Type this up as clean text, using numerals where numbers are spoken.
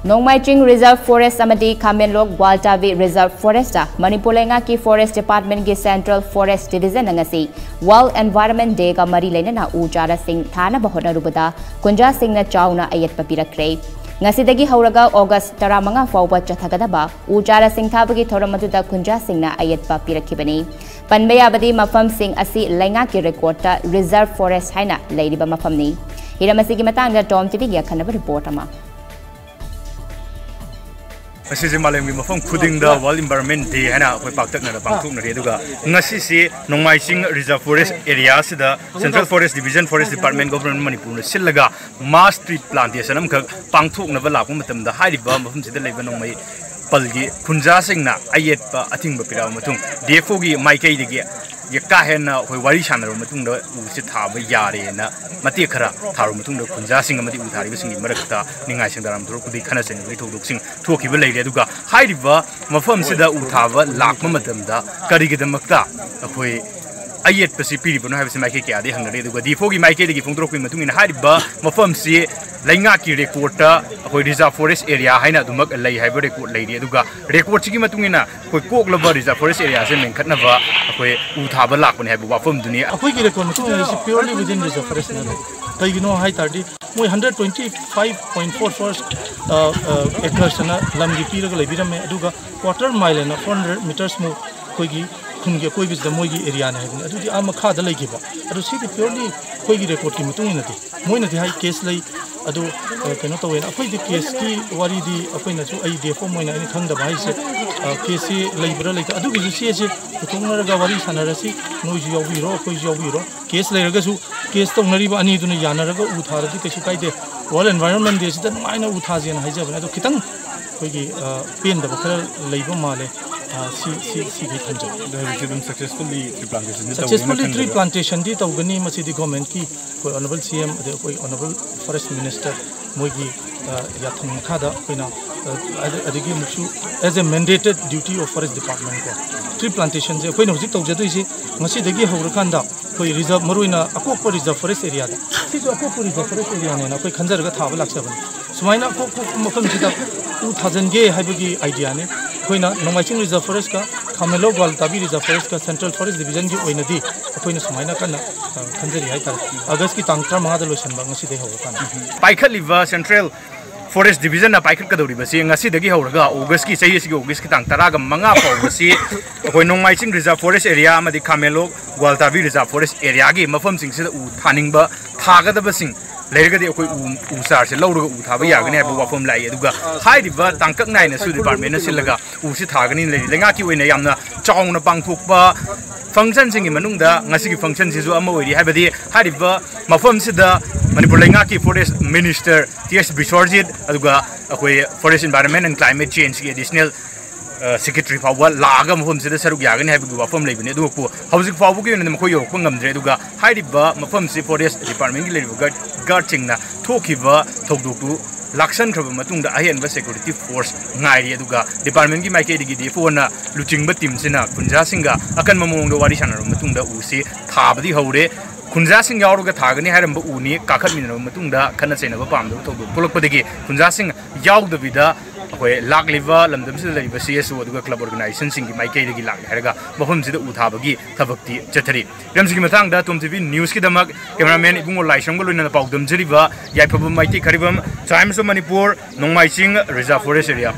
Nongmaiching Reserve Forest Amadi Kamenlok Gwaltavi Reserve Forest Manipur Lenga ki Forest Department ki Central Forest Division ngasi World Environment Day ka mari lena u Chara Thaba bahona rubada Khunja Singna Ayetpa Prak Khre ngasi dagi hauraga August 15 fauba chathagadaba u Chara Thaba ki thoram maduda Khunja Singna Ayetpa Prak Khibani Panbaya badi mafam sing asi lenga ki record ta Reserve Forest haina leidiba mafamni hiramasi ki matangda TOMTV ya khanaba report ama Malay mafam khuding da World Environment Day hana koi paktak na pangthuk na reduga ngasi si Nongmaiching Reserve Forest area sida Central Forest Division Forest Department Government Manipur na silaga mass tree plantation am khak pangthuk na balak matam da hariba mafam sida leiba nongmai palgi Khunja Singna Ayetpa athingba piraw matung DFO gi maikai digi yakka hena koi wari sanaro matung da usi thaba yare na mati khara tharu matung da Khunja Singna mati uthari singi marakta ningai singdaram thur kudi khana sen ri thok sing thokiba leire aduga hairiba mafam sida uthaba lakma matam da karigidamakta koi Ayetpa si piri bono habisi maike ke adi hangare aduga DFO gi maike digi phongtrok pi matung ina hairiba mafam si lainga ki record ta koi Reserve Forest area haina dumak lai haiba record leire aduga record chi gi matung ina koi koklaba Reserve Forest area se menkhatna ba koi uthaba lakpani haiba wafam duni akoi ki record matung ina si purely within Reserve Forest na kai gino hai tardi moi 125.4 forest acres na lamgi piraga leibirame aduga quarter mile na 400 meters mo koi gi khunge koi bis da moi gi area na hai adu di am kha da leigiba adu si purely koi gi record ki matung ina ti moi na ti hai case lei adu keno to wen akoi di case ki wari di akoi na chu ai defo moi na ni khang da bai se case leibra leita adu gi si se putung na ga wari sanara si noi ji yobi ro koi ji yobi ro case le raga su case to ngari ba ani du na yana raga u thara di kesu kai de World Environment Day sida mai na u tha je na hai ja ba adu kitang koi gi pen da ba khara leiba male si gi thanjo successfully tree plantation di tawgani masi di government ki koi honorable CM de koi honorable forest minister moi gi yatham khada koina adigi muchu as a mandated duty of forest department ko tree plantation je koi no hojik tawja doi si ngasi dagi hawra khanda koi reserve maruina akop reserve forest area da si jo akop reserve forest area ne na koi khanjar ga thaba laksaban sumaina akop mafam sida 2000 ge haibagi idea ne koina Nongmaiching Reserve Forest ka Kamenlok Gwaltavi Reserve Forest ka Central Forest Division gi oinadi koina sumaina kana khanjari hai tar August ki tang 3 da loisan ba ngasi dei hawa kan paikhaliba Central Forest Division na paikhat kadori basi ngasi dagi hauraga August ki sahi si August ki tang 10 ga manga pau basi koi Nongmaiching Reserve Forest area amadi Kamenlok Gwaltavi Reserve Forest area gi mafam sing sida u thaningba thagada basing leirgadi akoi usar se lawruga u thaba yagani haiba wafam lai aduga hairiba tangkak naina su department na silaga u si thagani lei lenga ki oina yamna chawna pangthokpa function singi manungda ngasi ki function sisu ama oiri haibadi hairiba mafam sida Manipur lenga ki forest minister TS Biswarjit aduga akoi forest environment and climate change ki additional secretary fawa laga mafam sida saruk yagani haiba wafam leibani aduga ko hauzik fawu ki na mkhoi yok ngamdre aduga hairiba mafam si forest department ki leiba guarding na thokiba thokdoktu laksan khaba matungda ahenba security force ngairi aduga department gi maike digi defo na luchingba team sina Khunja Singga akan mamong do wari sanaro matungda usi thabadi haure Khunja Singga yaruga thagani haramba uni kakhat minaro matungda khana chainaba pamdo thokdo polokpadagi Khunja Singga yaudabida akoi lakliva lamdam sida laiba CSO aduga club organization singi maike digi lak haraga mafam sida uthabagi thabakti chathari ramsigi mathangda TOMTV news ki damak cameraman ibungo laisangba loina paudam jariba yaipaba maike kharibam Times of Manipur Nongmaiching Reserve Forest area